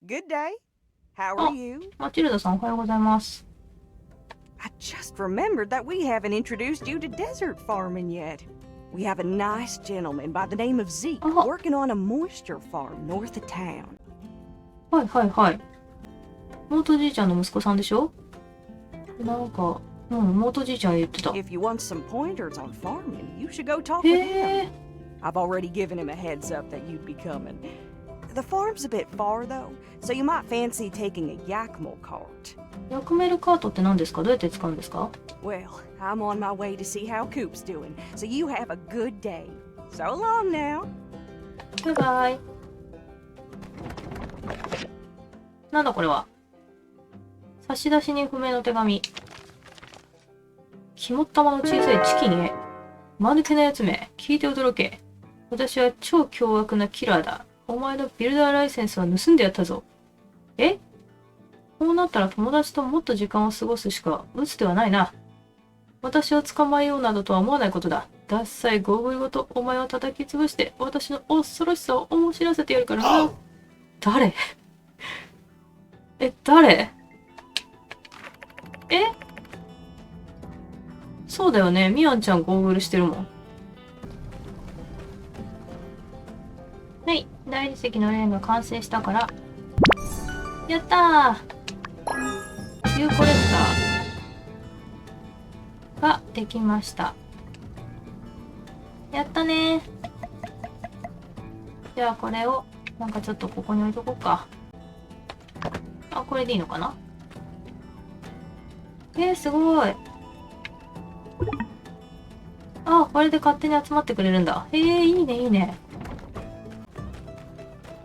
Good day. How are you? マチルダさんおはようございます。I just remembered that we haven't introduced you to desert farming yet. We have a nice gentleman by the name of Zeke working on a moisture farm north of town. はいはいはい。元じいちゃんの息子さんでしょ？なんか、元じいちゃん言ってた。If you want some pointers on farming, you should go talk with him. I've already given him a heads up that you'd be coming. The farm's a bit far though, so you might fancy taking a Yakmel cart. ヤクメルカートって何ですか？どうやって使うんですか？ Well, I'm on my way to see how Coop's doing, so you have a good day. So long now. バイバイ。なんだこれは？差出人不明の手紙。肝っ玉の小さいチキンへ。間抜けなやつめ、聞いて驚け。私は超凶悪なキラーだ。お前のビルダーライセンスは盗んでやったぞ。え？こうなったら友達ともっと時間を過ごすしか打つ手はないな。私を捕まえようなどとは思わないことだ。ダッサいゴーグルごとお前を叩き潰して私の恐ろしさを思い知らせてやるからな。誰？誰？そうだよね。ミアンちゃんゴーグルしてるもん。はい。大理石のレーンが完成したから。やったー！ビューコレクターができました。やったねー。じゃあこれを、なんかちょっとここに置いとこうか。あ、これでいいのかな？すごい。あ、これで勝手に集まってくれるんだ。いいね、いいね。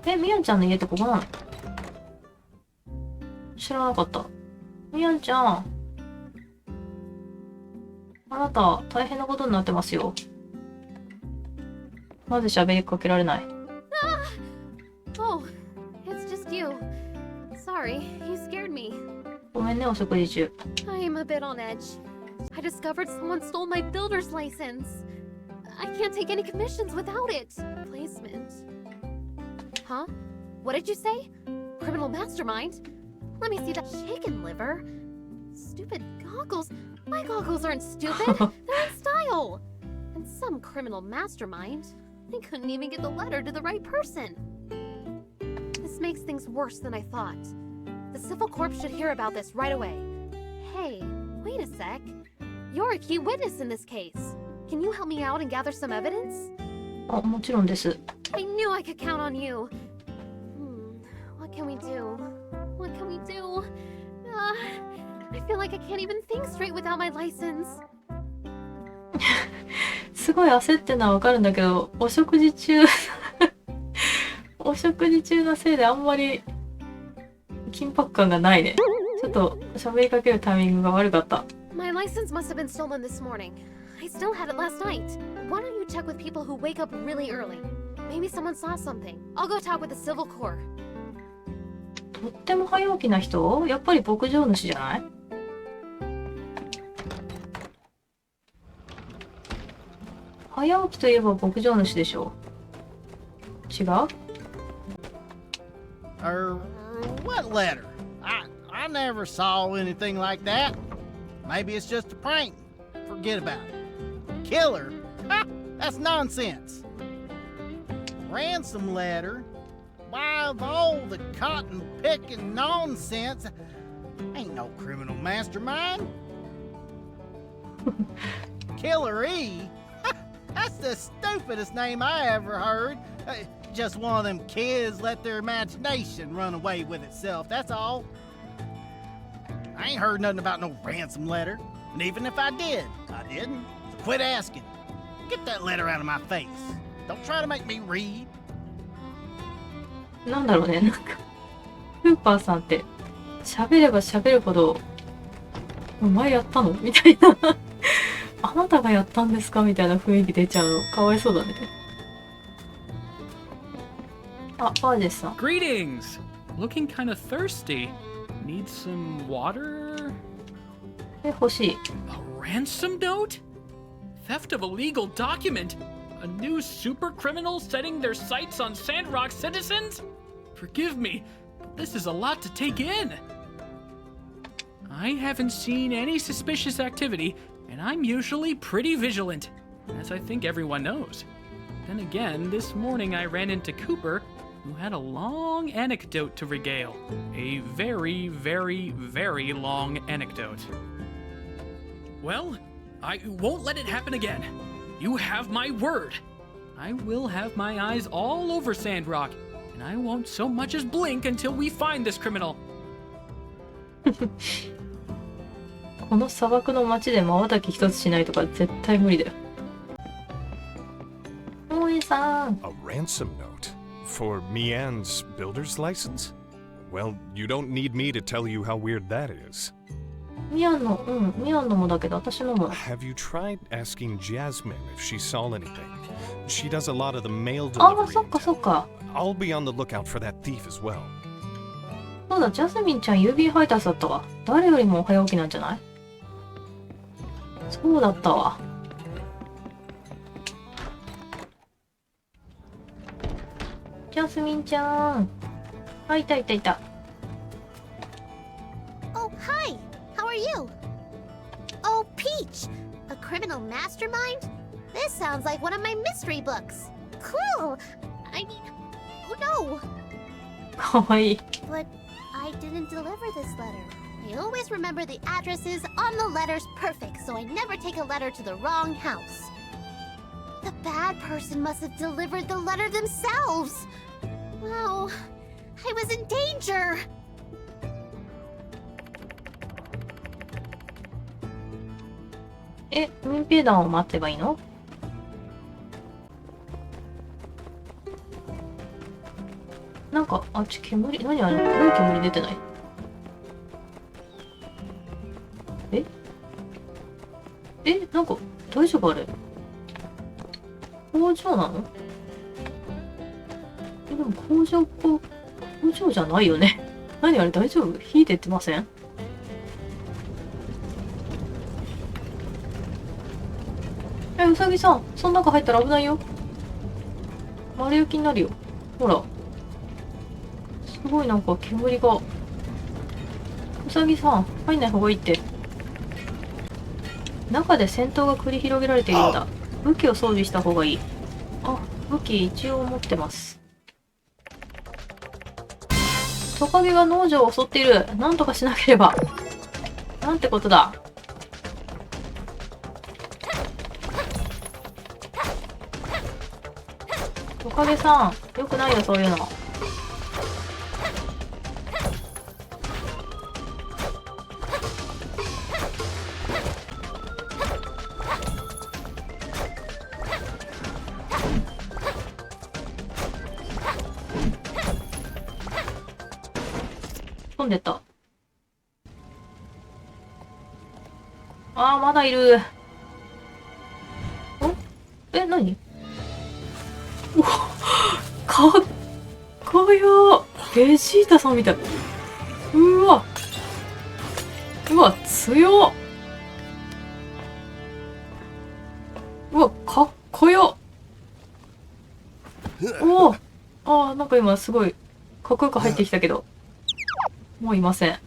ミアンちゃんの家ってここなの？知らなかった。ミアンちゃん。あなた、大変なことになってますよ。なぜ喋りかけられない？ Oh, it's just you. Sorry, you scared me. ごめんね、お食事中。I am a bit on edge. I discovered someone stole my builder's license. I can't take any commissions without it. Placement. Huh? What did you say? Criminal mastermind? Let me see that chicken liver. Stupid goggles. My goggles aren't stupid. They're in style. And some criminal mastermind. They couldn't even get the letter to the right person. This makes things worse than I thought. The civil corps should hear about this right away. Hey, wait a sec. You're a key witness in this case. Can you help me out and gather some evidence? あ、もちろんです。I knew I could count on you. What can we do? What can we do? I feel like I can't even think straight without my license. すごい焦ってるのはわかるんだけど、お食事中お食事中のせいであんまり緊迫感がないね。ちょっと喋りかけるタイミングが悪かった。My license must have been stolen this morning. I still had it last night. Why don't you check with people who wake up really early? Maybe someone saw something. I'll go talk with the civil corps. とっても早起きな人？やっぱり牧場主じゃない？早起きといえば牧場主でしょ。違う？ What letter? I never saw anything like that. Maybe it's just a prank. Forget about it. Killer? Ha! That's nonsense. Ransom letter? Why, of all the cotton picking nonsense, ain't no criminal mastermind. Killer E? That's the stupidest name I ever heard. Just one of them kids let their imagination run away with itself, that's all. I ain't heard nothing about no ransom letter. And even if I did, I didn't. So quit asking. Get that letter out of my face. Don't try to make me read. なんだろうね、なんかフーパーさんって喋れば喋るほどお前やったのみたいなあなたがやったんですかみたいな雰囲気出ちゃうのかわいそうだね。あ、バージェスさん。Greetings! Looking kind of thirsty. Need some water? 欲しい。A ransom note? Theft of a legal document? A new super criminal setting their sights on Sandrock citizens? Forgive me, but This is a lot to take in. I haven't seen any suspicious activity, and I'm usually pretty vigilant, as I think everyone knows. Then again, this morning I ran into Cooper, who had a long anecdote to regale. A very, very, very long anecdote. Well, I won't let it happen again. You have my word. I will have my eyes all over Sandrock, and I won't so much as blink until we find this criminal. この砂漠の街で瞬き一つしないとか絶対無理だよ。大江さん。A ransom note for Mian's builder's license? Well, you don't need me to tell you how weird that is. ミアンのもだけど私のも。Have you tried asking Jasmine if she saw anything? She does a lot of the mail あ delivery. あ、そっかそっか。I'll be on the lookout for that thief as well. そうだ、ジャスミンちゃん郵便配達だったわ。誰よりも早起きなんじゃない？そうだったわ。ジャスミンちゃん。あ、いたいたいた。Oh, hi! How are you? Oh, Peach! A criminal mastermind? This sounds like one of my mystery books. Cool! I mean, oh no! かわいい。 But I didn't deliver this letter. I always remember the addresses on the letters perfect, so I never take a letter to the wrong house. The bad person must have delivered the letter themselves. Oh, I was in danger. 民兵団を待ってばいいの？なんか、あっち煙、何あれ？黒い煙出てない？なんか、大丈夫あれ？工場なの？でも工場じゃないよね。何あれ大丈夫？火出てません？うさぎさん、その中入ったら危ないよ。丸焼きになるよ。ほら。すごいなんか煙が。うさぎさん、入んない方がいいって。中で戦闘が繰り広げられているようだ。武器を装備した方がいい。あ、武器一応持ってます。トカゲが農場を襲っている。なんとかしなければ。なんてことだ。トカゲさん、よくないよ、そういうの。飛んでった。あー、まだいる。お？何？うわ、かっこよ。ベジータさんみたい。うわ、強っ。うわ、かっこよ。おお、あー、なんか今すごいかっこよく入ってきたけど、もういません。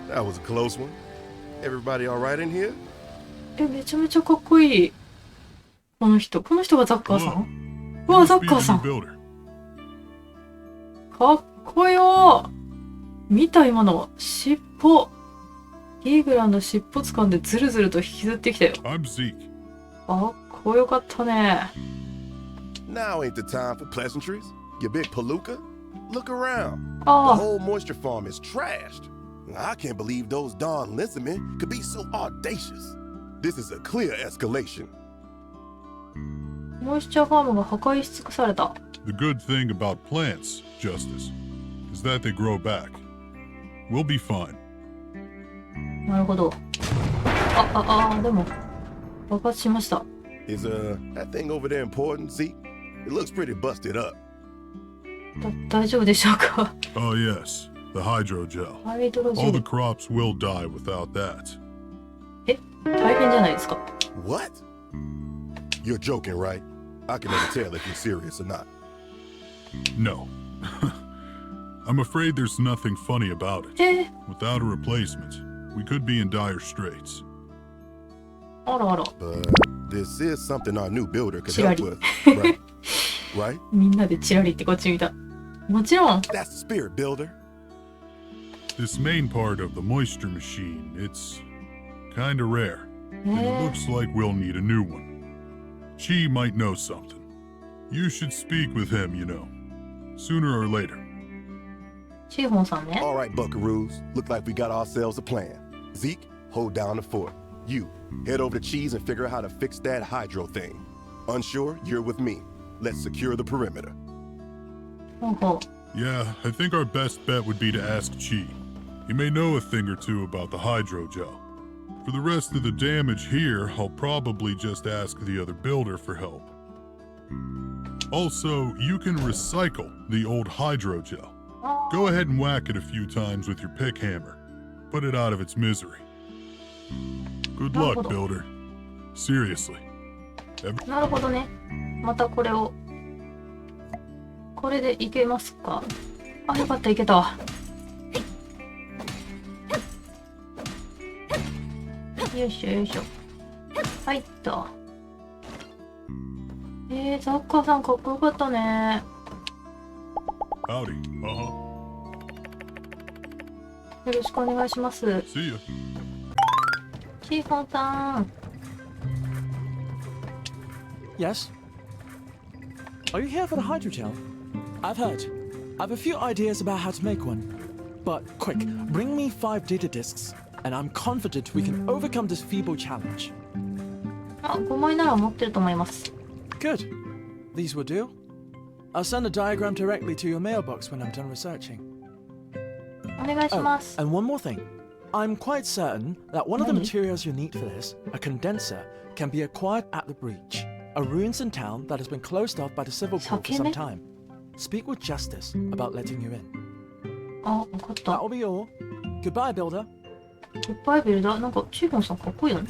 That was a close one. Everybody all right in here? めちゃめちゃかっこいい。この人がザッカーさん？うわ、ザッカーさん。かっこよ。見た今の尻尾。ギーグラーの尻尾掴んでズルズルと引きずってきたよ。かっこよかったね。Now ain't the time for pleasantries. You big palooka. Look around. The Oh. whole moisture farm is trashed. I can't believe those darn lizardmen could be so audacious. This is a clear escalation. モイスチャーファームが破壊し尽くされた。The good thing about plants, Justice, is that they grow back. We'll be fine. なるほど。でも爆発しました。Is that thing over there important? See, it looks pretty busted up. 大丈夫でしょうか？ Oh yes, the hydrogel. ハイドロジ All ェ the ル。crops will die without that. 大変じゃないですか。 What? You're joking, right? I can never tell if you're serious or not. No. I'm afraid there's nothing funny about it. Without a replacement, we could be in dire straits. あらあら。 But this is something our new builder could help with, right? Right? みんなでチラリってこっち見た。もちろん。 That's the spirit, builder. This main part of the moisture machine, it's kinda rare. And it looks like we'll need a new one. Chi might know something. You should speak with him, you know. Sooner or later. シーホンさんね。 All right, buckaroos. Look like we got ourselves a plan. Zeke, hold down the fort. You, head over to Cheese and figure out how to fix that hydro thing. Unsure, you're with me. Let's secure the perimeter. ほうほ Yeah, I think our best bet would be to ask Chi. He may know a thing or two about the hydrogel. For the rest of the damage here, I'll probably just ask the other builder for help. Also, you can recycle the old hydrogel. Go ahead and whack it a few times with your pick hammer. Put it out of its misery. Good luck, builder. Seriously. う。なるほどね。またこれを。これでいけますか。あ、よかった、いけたわ。よいしょよいしょ。はいっと。ザッカーさんかっこよかったね。Howdy. よろしくお願いします。 See ya. シーホンさん。 Yes? Are you here for the hydrogel? I've heard. I've a few ideas about how to make one. But quick, bring me 5 data disks, and I'm confident we can overcome this feeble challenge. あ、5枚なら持ってると思います。 Good. These will do. I'll send a diagram directly to your mailbox when I'm done researching. お願いします。 And one more thing. I'm quite certain that one of the Nani? materials you need for this, a condenser, can be acquired at the breach, a ruins in town that has been closed off by the civil court for some time. Speak with Justice about letting you in. あ、わかった。 That'll be all. Goodbye, builder. いっぱいビルダー。なんか、シーホンさんかっこいいよね。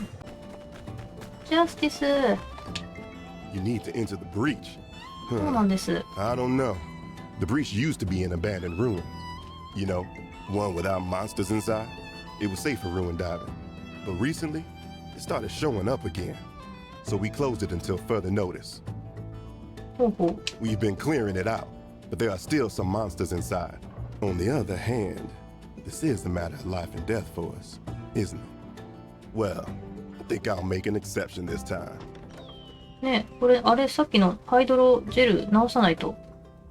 ジャスティス。 You need to enter the breach. そうなんです。 I don't know. The breach used to be an abandoned ruin. You know, one without monsters inside. It was safe for ruin diving. But recently, it started showing up again. So we closed it until further notice. ほうほう。 We've been clearing it out, but there are still some monsters inside. On the other hand, this is a matter of life and death for us, isn't it? Well, I think I'll make an exception this time. ねえ、これ、あれ、さっきのハイドロジェル直さないと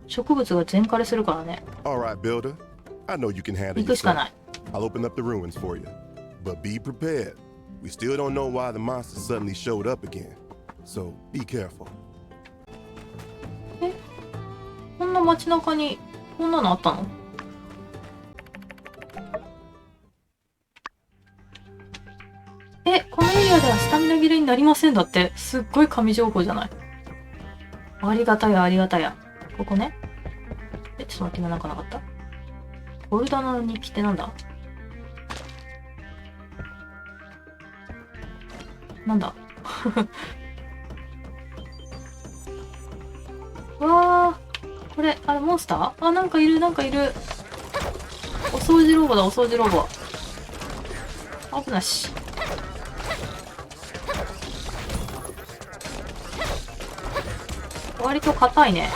植物が全枯れするからね。 All right, builder. I know you can handle 行くしか yourself. ない。 I'll open up the ruins for you. But be prepared. We still don't know why the monsters suddenly showed up again. So be careful. え、こんな街中にこんなのあったの？え、このエリアではスタミナ切れになりませんだって。すっごい神情報じゃない。ありがたやありがたや。ここね。ちょっと待って、今なんかなかった？ボルダナの日記ってなんだ？なんだわあ、これ、あれモンスター？あ、なんかいる、なんかいる。お掃除ロボだ、お掃除ロボ。危なし。割と硬いね。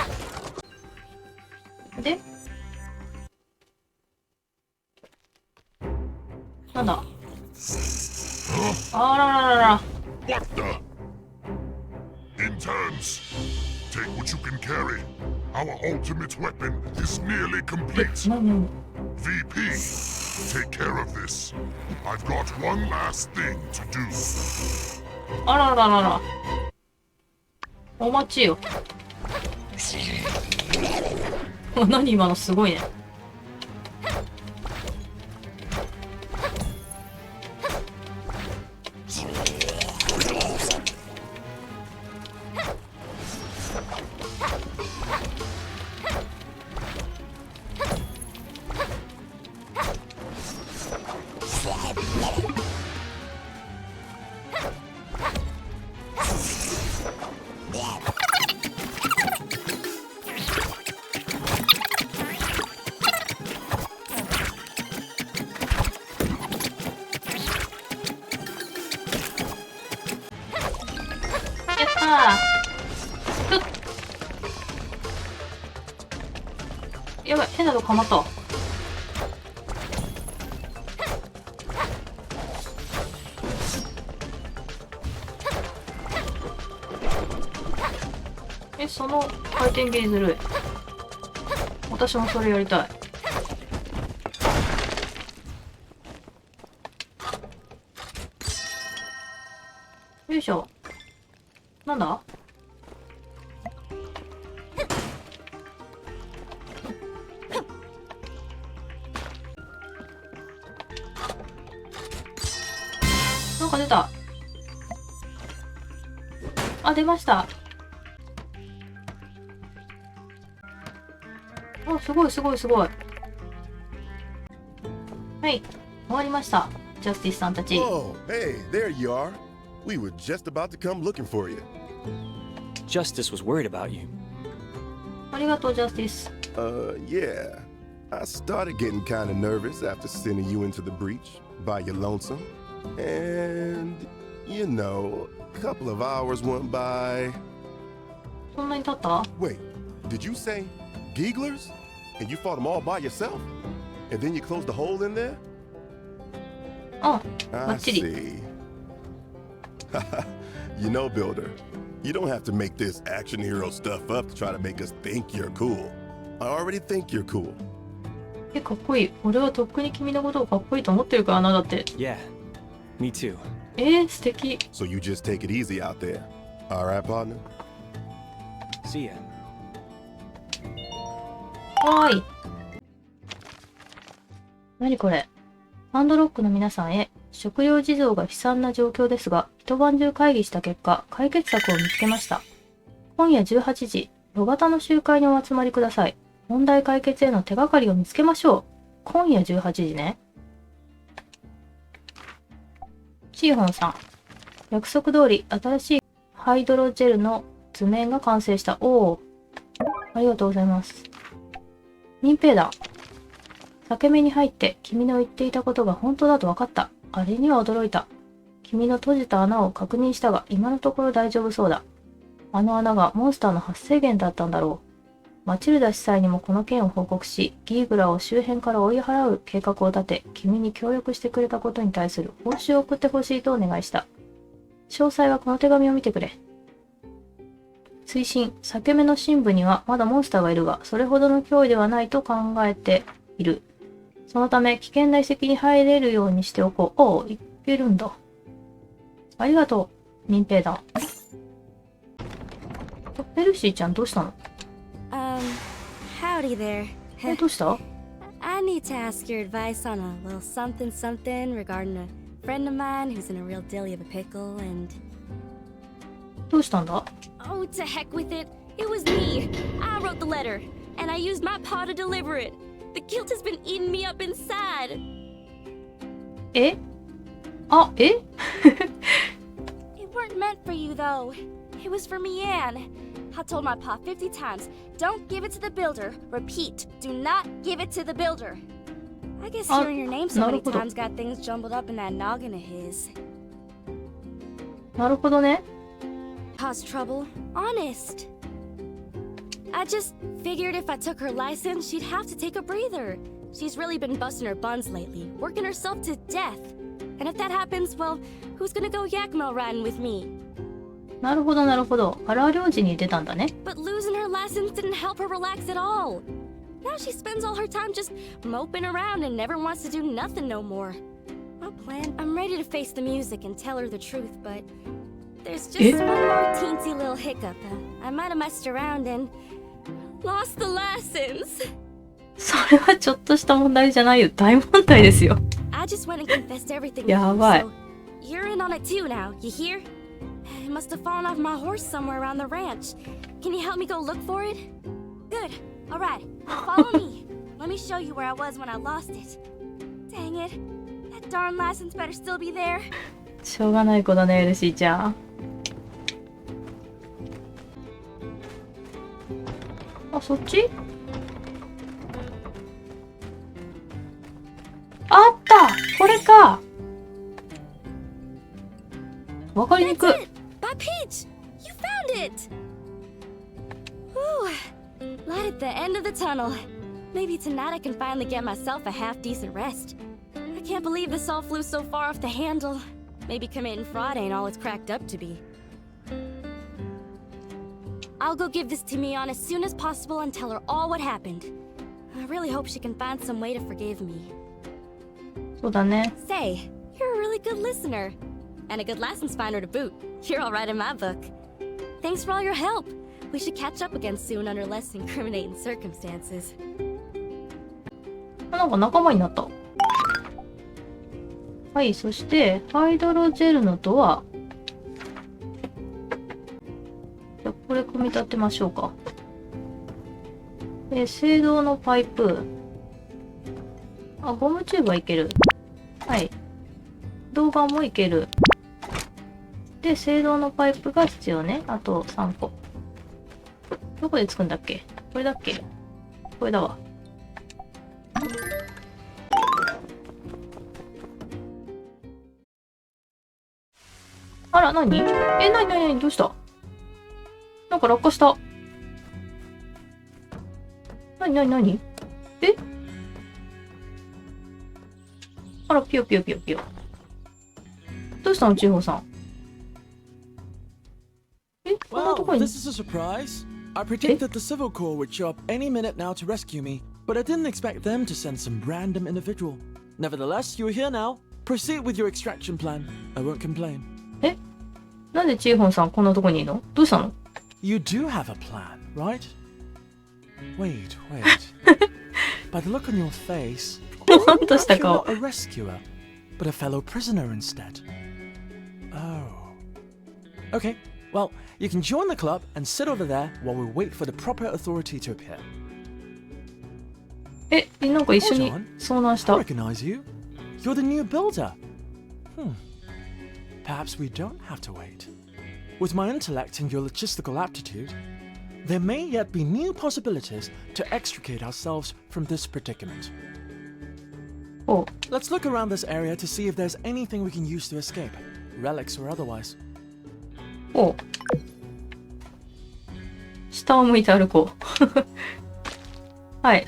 でなんだあらららら。 What the? Interns, take what you can carry. Our ultimate weapon is nearly complete. なに VP, take care of this. I've got one last thing to do. あらららら。お待ちよ。何今のすごいね。ふっ。やばい、変なとこはまったわ。その回転蹴りずるい。私もそれやりたい。よいしょ。なんだ？なんか出た。あ、出ました。お、すごいすごいすごい。はい、終わりました。ジャスティスさんたち。Oh, hey, there you are. We were just about to come looking for you. Justice was worried about you. ありがとう、ジャスティス。Yeah. I started getting kind of nervous after sending you into the breach by your lonesome. And, you know, a couple of hours went by. そんなに経った？ Wait, did you say Gieglers? And you fought them all by yourself? And then you closed the hole in there? あ、バ I ッチリ。 see. You know, Builder, you don't have to make this action hero stuff up to try to make us think you're cool. I already think you're cool. かっこいい。俺はとっくに君のことをかっこいいと思ってるからな、だって。Yeah, me too. 素敵。So you just take it easy out there. All right, partner? See ya. はーい。何これ。サンドロックの皆さんへ。食料事情が悲惨な状況ですが、一晩中会議した結果、解決策を見つけました。今夜18時、炉ばたの集会にお集まりください。問題解決への手がかりを見つけましょう。今夜18時ね。シーホンさん。約束通り、新しいハイドロジェルの図面が完成した。おー。ありがとうございます。民兵団。裂け目に入って君の言っていたことが本当だと分かった。あれには驚いた。君の閉じた穴を確認したが、今のところ大丈夫そうだ。あの穴がモンスターの発生源だったんだろう。マチルダ司祭にもこの件を報告し、ギーグラーを周辺から追い払う計画を立て、君に協力してくれたことに対する報酬を送ってほしいとお願いした。詳細はこの手紙を見てくれ。推進、裂け目の深部にはまだモンスターがいるが、それほどの脅威ではないと考えている。そのため、危険な遺跡に入れるようにしておこう。おう、いけるんだ。ありがとう、民兵団。エルシーちゃんどうしたの？ Howdy there. どうした？ I need to ask your advice on a little something regarding a friend of mine who's in a real dilly of a pickle and... どうしたんだ？ Oh, to heck with it. It was me. I wrote the letter, and I used my paw to deliver it. The guilt has been eating me up inside. え？あ、え？ It weren't meant for you, though. It was for Mian. I told my pa 50 times, don't give it to the builder. Repeat, do not give it to the builder. I guess hearing your name so many times got things jumbled up in that noggin of his. なるほどね。Caused trouble? Honest. I just figured if I took her license, she'd have to take a breather. She's really been busting her buns lately, working herself to death. And if that happens, well, who's gonna go Yakmo riding with me? なるほどなるほど。荒領事に出たんだね。But losing her license didn't help her relax at all. Now she spends all her time just moping around and never wants to do nothing no more. My plan? I'm ready to face the music and tell her the truth, but there's just one more teensy little hiccup. I might have messed around and lost the license. それはちょっとした問題じゃないよ。大問題ですよ。I just went and confessed everything. やばい。So you're in on it too now. You hear? It must have fallen off my horse somewhere around the ranch. Can you help me go look for it? Good. All right. Follow me. Let me show you where I was when I lost it. Dang it. That darn license better still be there. しょうがない子だね、エルシーちゃん。あ、そっち？あった！これか！わかりにくい。By Peach! You found it! Whew. Light at the end of the tunnel. Maybe tonight I can finally get myself a half-decent rest. I can't believe this all flew so far off the handle. Maybe committing fraud ain't all it's cracked up to be. I'll go give this to Mian as soon as possible and tell her all what happened. I really hope she can find some way to forgive me. そうだね。 Say, you're a really good listener. And a good lessons finder to boot. You're all right in my book. Thanks for all your help. We should catch up again soon under less incriminating circumstances. なんか仲間になった。はい、そしてハイドロジェルのドア。じゃあこれ組み立てましょうか。水道のパイプ。あ、ゴムチューブはいける。はい。銅板もいける。で、水道のパイプが必要ね。あと3個。どこでつくんだっけ？これだっけ？これだわ。あら、なに？なにどうした？なんか落下した。なに？あら、ピヨピヨ。どうしたの、千穂さん。こんなとこ Well, に。 this is a surprise. I predicted that the Civil Corps would show up any minute now to rescue me, but I didn't expect them to send some random individual. Nevertheless, you're here now. Proceed with your extraction plan. I won't complain. なんで千穂さんこんなとこにいるの？どうしたの？ You do have a plan, right? Wait. By the look on your face, ほんとした you're 顔。 not a rescuer, but a fellow prisoner instead. Oh. Okay, well, you can join the club and sit over there while we wait for the proper authority to appear. なんか一緒に Hold on. 遭難し I た。 recognize you. You're the new builder. Perhaps we don't have to wait. With my intellect and your logistical aptitude, there may yet be new possibilities to extricate ourselves from this predicament. お Let's look around this area to see if there's anything we can use to escape, relics or otherwise. 下を向いて歩こう。はい。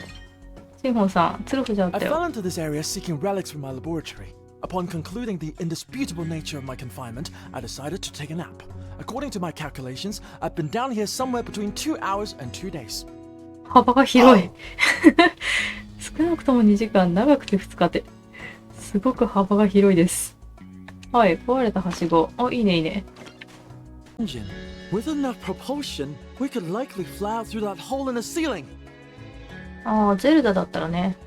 千穂さん、鶴藤あっ I た fell よ。 into this area seeking relics from my laboratory. Upon concluding the indisputable nature of my confinement, I decided to take a nap. According to my calculations, I've been down here somewhere between 2 hours and 2 days. 幅が広い。少なくとも2時間、長くて2日で。すごく幅が広いです。はい、壊れたはしご。あ、いいね。Engine. With enough propulsion, we could likely fly out through that hole in the ceiling. ああ、ゼルダだったらね。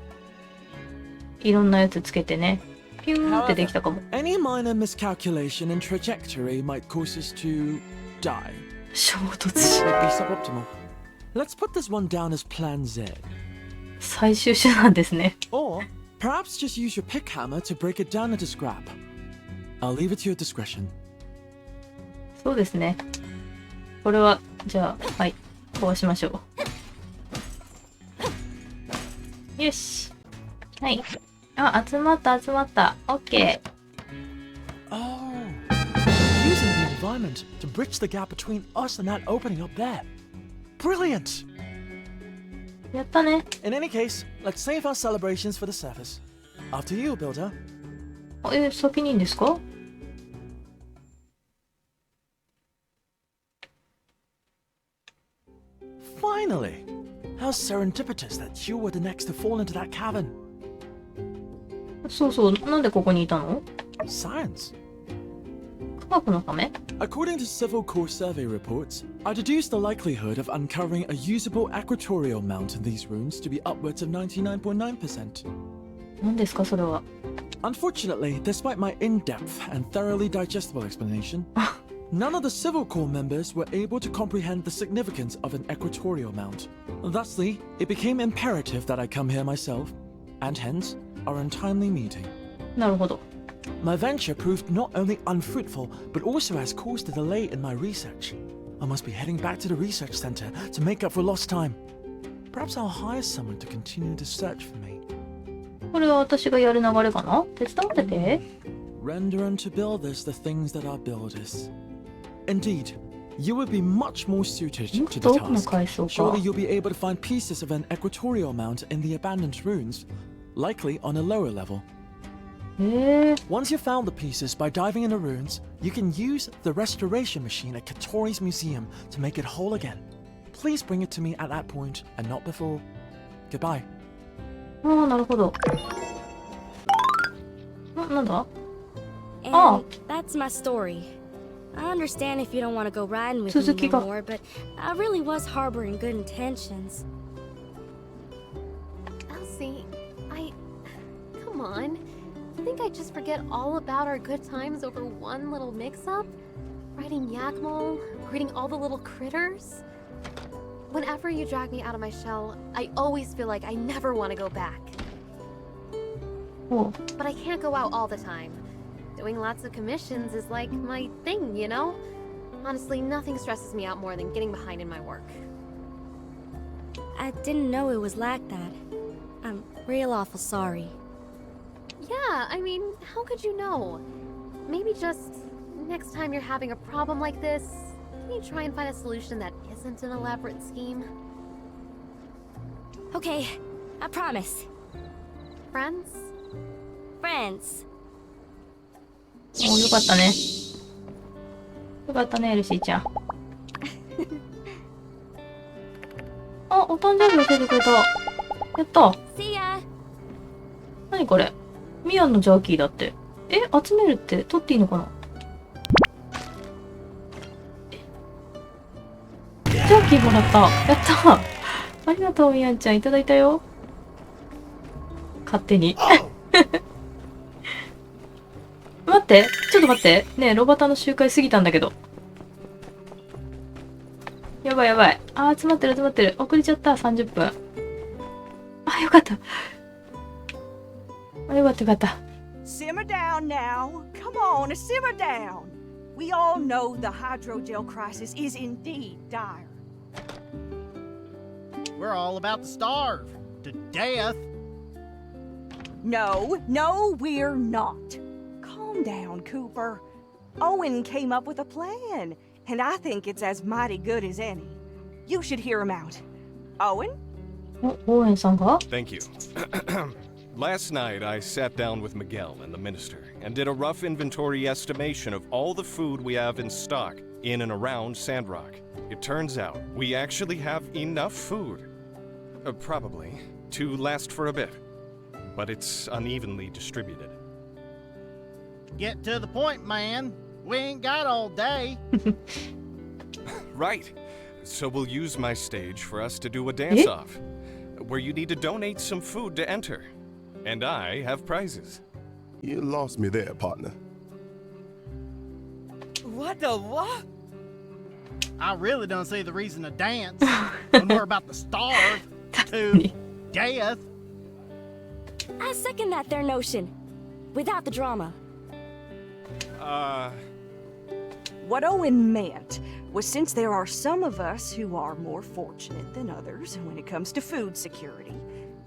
いろんなやつつけてね。ピューンってできたかも。 Any minor miscalculation in trajectory might cause us to die. 衝突し。 Would be suboptimal. Let's put this one down as Plan Z. 最終手段ですね。 Or perhaps just use your pick hammer to break it down into scrap. I'll leave it to your discretion. そうですね。これは、じゃあ、はい。壊しましょう。よし。はい。あ、集まった。オッケー。 Oh, using the environment to bridge the gap between us and that opening up there. Brilliant! やったね。 In any case, let's save our celebrations for the surface. After you, Builder. 先にいいんですか？ Finally! How serendipitous that you were the next to fall into that cavern. そう。なんでここにいたの？ Science. 科学のため？ According to Civil Corps survey reports, I deduced the likelihood of uncovering a usable equatorial mount in these ruins to be upwards of 99.9%. 何ですかそれは？ Unfortunately, despite my in-depth and thoroughly digestible explanation, none of the Civil Corps members were able to comprehend the significance of an equatorial mount. Thusly, it became imperative that I come here myself, and hence, our untimely meeting. なるほど。 My venture proved not only unfruitful, but also has caused a delay in my research. I must be heading back to the research center to make up for lost time. Perhaps I'll hire someone to continue the search for me. これは私がやる流れかな？手伝ってて。 Render unto builders the things that are builders. Indeed, you would be much more suited to the 遠くの task. 階層 Surely か。 you'll be able to find pieces of an equatorial mount in the abandoned ruins, likely on a lower level. Once you've found the pieces by diving in the ruins, you can use the restoration machine at Katori's museum to make it whole again. Please bring it to me at that point and not before. Goodbye. ああ、なるほど。なんだ And Oh. that's my story. I understand if you don't want to go riding with me 続きが。 no more, but I really was harboring good intentions. Elsie, come on. You think I'd just forget all about our good times over one little mix-up? Riding Yakmol, greeting all the little critters? Whenever you drag me out of my shell, I always feel like I never want to go back. おう But I can't go out all the time. Doing lots of commissions is like my thing, you know? Honestly, nothing stresses me out more than getting behind in my work. I didn't know it was like that. I'm real awful sorry. Yeah, I mean, how could you know? Maybe just next time you're having a problem like this, can you try and find a solution that isn't an elaborate scheme? Okay, I promise. Friends? Friends. おうよかったね。よかったね、エルシーちゃん。あ、お誕生日教えてくれた。やった。 See ya. 何これミアンのジャーキーだって。え、集めるって取っていいのかな。ジャーキーもらった。やったありがとう、ミアンちゃん。いただいたよ。勝手に。待って、ちょっと待って。ねえ、炉端の集会過ぎたんだけど。やばいやばい。あー、集まってる集まってる。遅れちゃった、30分。あ、よかった。あ、よかったよかった。Simmer down now. Come on, simmer down. We all know the hydrogel crisis is indeed dire. We're all about to starve to death. No, we're not. Calm down, Cooper. Owen came up with a plan, and I think it's as mighty good as any. You should hear him out. Owen? お、オーエンさんが Thank you. Last night, I sat down with Miguel and the minister and did a rough inventory estimation of all the food we have in stock in and around Sandrock. It turns out we actually have enough food, probably, to last for a bit, but it's unevenly distributed. Get to the point, man. We ain't got all day. Right. So we'll use my stage for us to do a dance-off, where you need to donate some food to enter. And I have prizes. You lost me there, partner. What the what? I really don't see the reason to dance when we're about to starve to death. I second that their notion. Without the drama. What Owen meant was since there are some of us who are more fortunate than others when it comes to food security,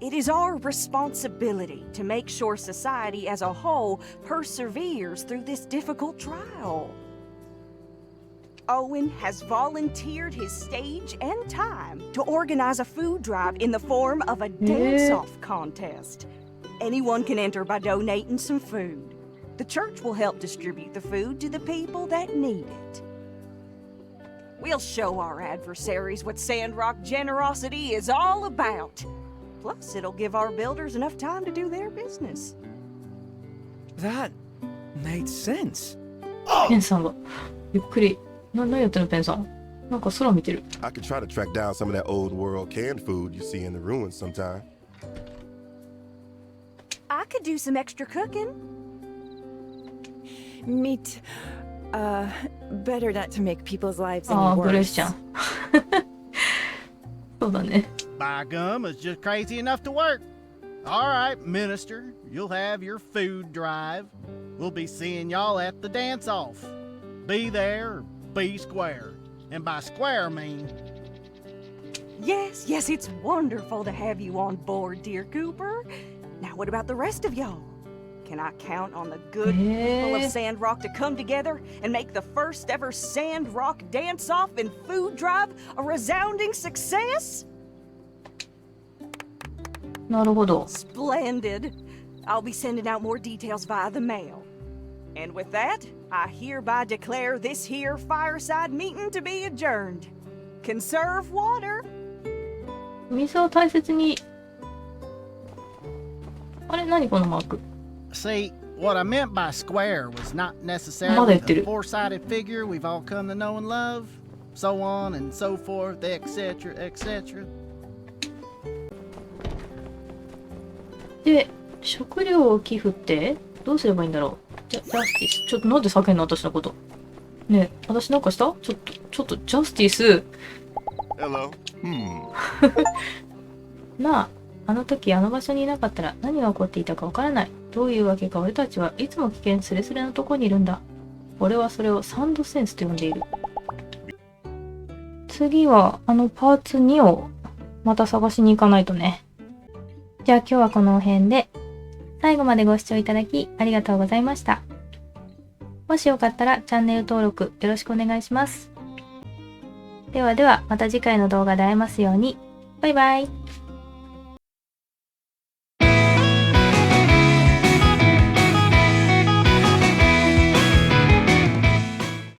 it is our responsibility to make sure society as a whole perseveres through this difficult trial. Owen has volunteered his stage and time to organize a food drive in the form of a dance-off contest. Anyone can enter by donating some food. The church will help distribute the food to the people that need it. We'll show our adversaries what Sandrock generosity is all about. Plus, it'll give our builders enough time to do their business. That made sense. ペンさんがゆっくり何やってんのペンさんなんか空見てる I could try to track down some of that old world canned food you see in the ruins sometime. I could do some extra cooking. Meat. Better not to make people's lives あ any あグレース worse. ちゃんそうだね By gum, it's just crazy enough to work. All right, minister, you'll have your food drive. We'll be seeing y'all at the dance-off. Be there or be square. And by square, I mean... Yes, it's wonderful to have you on board, dear Cooper. Now, what about the rest of y'all? Can I count on the good people of Sandrock to come together and make the first ever Sandrock dance-off and food drive a resounding success? なるほど。 Splendid. I'll be sending out more details via the mail. And with that, I hereby declare this here fireside meeting to be adjourned. Conserve water. 水を大切に。あれ、何このマーク。See, what I meant by square was not necessarily the る。 four-sided figure we've all come to know and love, so on and so forth, etc., etc. で、食料を寄付ってどうすればいいんだろう。ジャスティス。ちょっとなんで叫んの私のこと。ねえ、私なんかした？ちょっとジャスティス。Hello. なあ、あの時あの場所にいなかったら何が起こっていたかわからない。どういうわけか俺たちはいつも危険スレスレのとこにいるんだ。俺はそれをサンドセンスと呼んでいる。次はあのパーツ2をまた探しに行かないとね。じゃあ今日はこの辺で。最後までご視聴いただきありがとうございました。もしよかったらチャンネル登録よろしくお願いします。ではではまた次回の動画で会えますように。バイバイ。